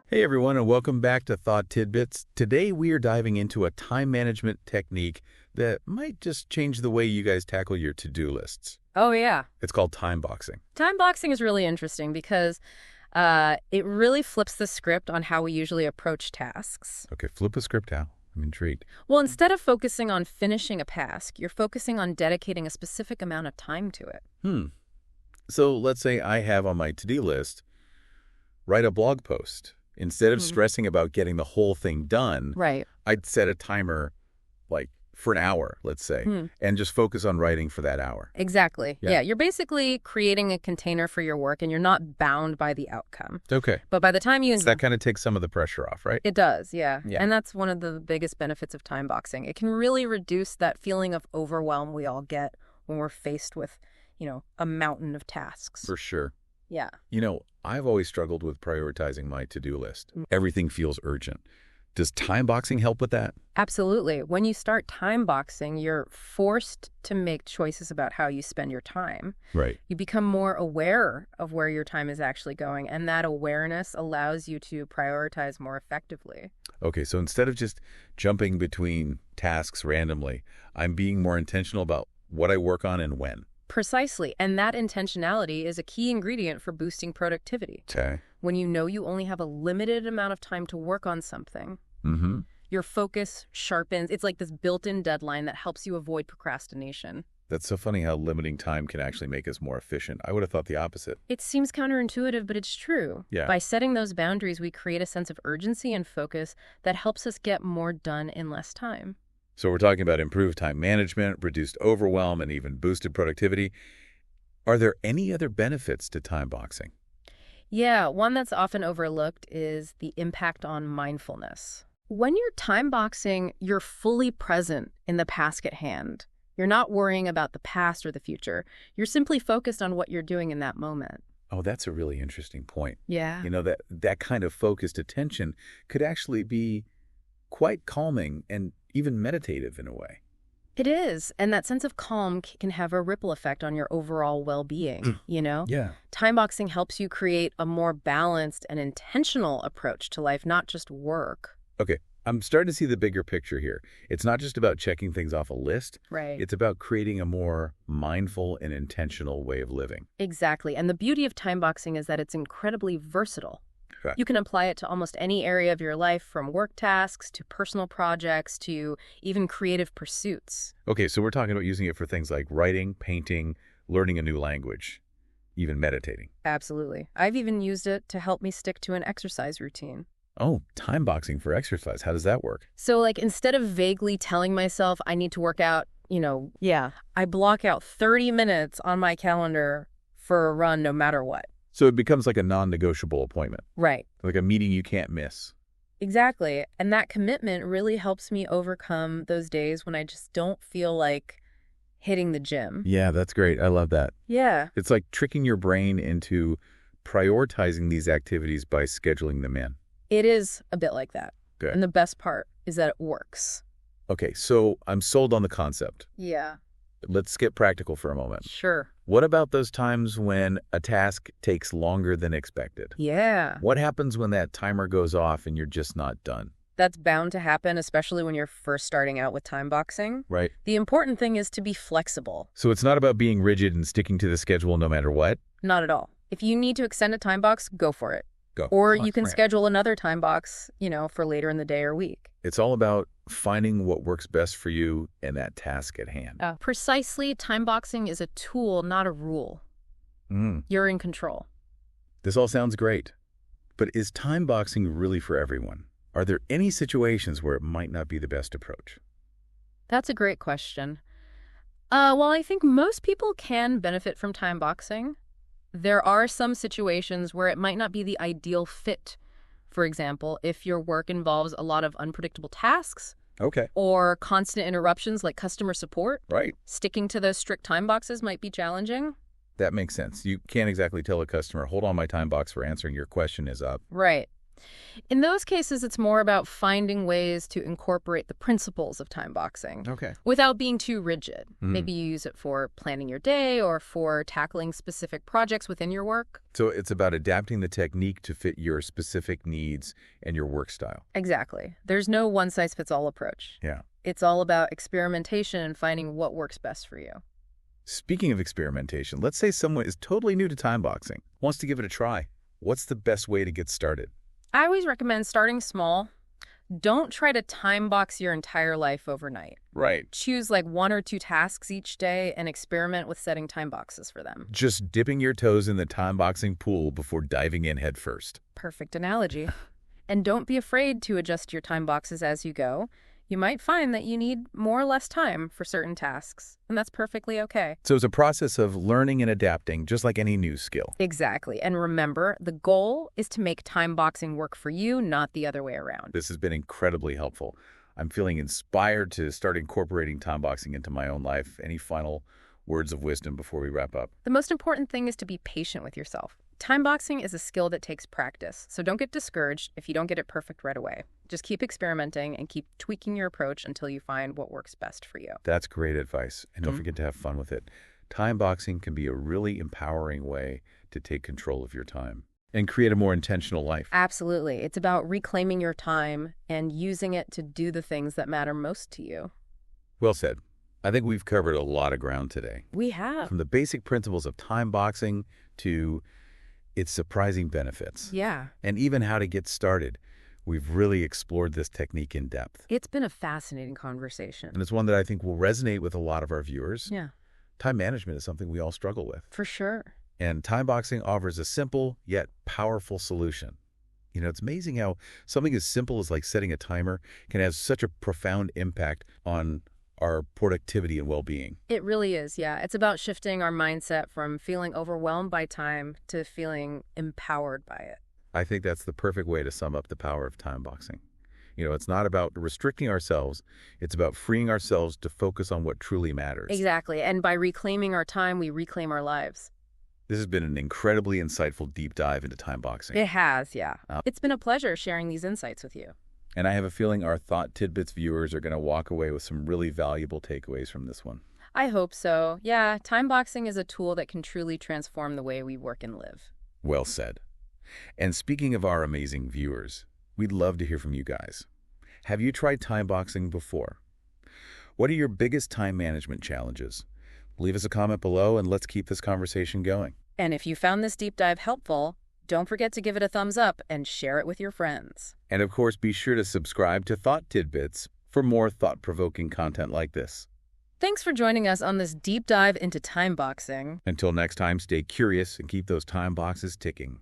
Hey everyone, and welcome back to Thought Tidbits. Today we are diving into a time management technique that might just change the way you guys tackle your to-do lists. Oh, yeah. It's called time boxing. Time boxing is really interesting because it really flips the script on how we usually approach tasks. Okay, flip a script out. I'm intrigued. Well, instead of focusing on finishing a task, you're focusing on dedicating a specific amount of time to it. So let's say I have on my to-do list, write a blog post. Instead of stressing about getting the whole thing done, Right. I'd set a timer like for an hour, let's say, and just focus on writing for that hour. Exactly. Yeah. Yeah, you're basically creating a container for your work and you're not bound by the outcome. Okay. But by the time you... So that kind of takes some of the pressure off, right? It does, yeah. Yeah. And that's one of the biggest benefits of time boxing. It can really reduce that feeling of overwhelm we all get when we're faced with, a mountain of tasks. For sure. Yeah. I've always struggled with prioritizing my to-do list. Everything feels urgent. Does time boxing help with that? Absolutely. When you start time boxing, you're forced to make choices about how you spend your time. Right. You become more aware of where your time is actually going, and that awareness allows you to prioritize more effectively. Okay, so instead of just jumping between tasks randomly, I'm being more intentional about what I work on and when. Precisely. And that intentionality is a key ingredient for boosting productivity. Okay. When you know you only have a limited amount of time to work on something, your focus sharpens. It's like this built-in deadline that helps you avoid procrastination. That's so funny how limiting time can actually make us more efficient. I would have thought the opposite. It seems counterintuitive, but it's true. Yeah. By setting those boundaries, we create a sense of urgency and focus that helps us get more done in less time. So we're talking about improved time management, reduced overwhelm, and even boosted productivity. Are there any other benefits to time boxing? Yeah, one that's often overlooked is the impact on mindfulness. When you're time boxing, you're fully present in the task at hand. You're not worrying about the past or the future. You're simply focused on what you're doing in that moment. Oh, that's a really interesting point. Yeah. That kind of focused attention could actually be quite calming and even meditative in a way. It is. And that sense of calm can have a ripple effect on your overall well-being, Yeah. Time boxing helps you create a more balanced and intentional approach to life, not just work. Okay, I'm starting to see the bigger picture here. It's not just about checking things off a list. Right. It's about creating a more mindful and intentional way of living. Exactly. And the beauty of time boxing is that it's incredibly versatile. Okay. You can apply it to almost any area of your life, from work tasks to personal projects to even creative pursuits. Okay, so we're talking about using it for things like writing, painting, learning a new language, even meditating. Absolutely. I've even used it to help me stick to an exercise routine. Oh, time boxing for exercise. How does that work? So, instead of vaguely telling myself I need to work out, I block out 30 minutes on my calendar for a run no matter what. So it becomes like a non-negotiable appointment, Right. like a meeting you can't miss. Exactly. And that commitment really helps me overcome those days when I just don't feel like hitting the gym. Yeah, that's great. I love that. Yeah. It's like tricking your brain into prioritizing these activities by scheduling them in. It is a bit like that. Good. And the best part is that it works. Okay, so I'm sold on the concept. Yeah. Let's get practical for a moment. Sure. What about those times when a task takes longer than expected? Yeah. What happens when that timer goes off and you're just not done? That's bound to happen, especially when you're first starting out with time boxing. Right. The important thing is to be flexible. So it's not about being rigid and sticking to the schedule no matter what? Not at all. If you need to extend a time box, go for it. Go. Or you can schedule another time box, for later in the day or week. It's all about finding what works best for you and that task at hand. Precisely, time boxing is a tool, not a rule. You're in control. This all sounds great. But is time boxing really for everyone? Are there any situations where it might not be the best approach? That's a great question. Well, I think most people can benefit from time boxing. There are some situations where it might not be the ideal fit. For example, if your work involves a lot of unpredictable tasks, Okay. or constant interruptions like customer support, Right. sticking to those strict time boxes might be challenging. That makes sense. You can't exactly tell a customer, hold on, my time box for answering your question is up. Right. In those cases, it's more about finding ways to incorporate the principles of time boxing Okay. without being too rigid. Maybe you use it for planning your day or for tackling specific projects within your work. So it's about adapting the technique to fit your specific needs and your work style. Exactly. There's no one-size-fits-all approach. Yeah. It's all about experimentation and finding what works best for you. Speaking of experimentation, let's say someone is totally new to time boxing, wants to give it a try. What's the best way to get started? I always recommend starting small. Don't try to time box your entire life overnight. Right. Choose like 1 or 2 tasks each day and experiment with setting time boxes for them. Just dipping your toes in the time boxing pool before diving in head first. Perfect analogy. And don't be afraid to adjust your time boxes as you go. You might find that you need more or less time for certain tasks, and that's perfectly okay. So it's a process of learning and adapting, just like any new skill. Exactly. And remember, the goal is to make time boxing work for you, not the other way around. This has been incredibly helpful. I'm feeling inspired to start incorporating time boxing into my own life. Any final words of wisdom before we wrap up? The most important thing is to be patient with yourself. Time boxing is a skill that takes practice, so don't get discouraged if you don't get it perfect right away. Just keep experimenting and keep tweaking your approach until you find what works best for you. That's great advice. And don't forget to have fun with it. Time boxing can be a really empowering way to take control of your time and create a more intentional life. Absolutely. It's about reclaiming your time and using it to do the things that matter most to you. Well said. I think we've covered a lot of ground today. We have. From the basic principles of time boxing to its surprising benefits. Yeah. And even how to get started. We've really explored this technique in depth. It's been a fascinating conversation. And it's one that I think will resonate with a lot of our viewers. Yeah. Time management is something we all struggle with. For sure. And time boxing offers a simple yet powerful solution. You know, it's amazing how something as simple as like setting a timer can have such a profound impact on our productivity and well-being. It really is, yeah. It's about shifting our mindset from feeling overwhelmed by time to feeling empowered by it. I think that's the perfect way to sum up the power of time boxing. You know, it's not about restricting ourselves. It's about freeing ourselves to focus on what truly matters. Exactly. And by reclaiming our time, we reclaim our lives. This has been an incredibly insightful deep dive into time boxing. It has, yeah. It's been a pleasure sharing these insights with you. And I have a feeling our Thought Tidbits viewers are going to walk away with some really valuable takeaways from this one. I hope so. Yeah, time boxing is a tool that can truly transform the way we work and live. Well said. And speaking of our amazing viewers, we'd love to hear from you guys. Have you tried time boxing before? What are your biggest time management challenges? Leave us a comment below and let's keep this conversation going. And if you found this deep dive helpful, don't forget to give it a thumbs up and share it with your friends. And of course, be sure to subscribe to Thought Tidbits for more thought-provoking content like this. Thanks for joining us on this deep dive into time boxing. Until next time, stay curious and keep those time boxes ticking.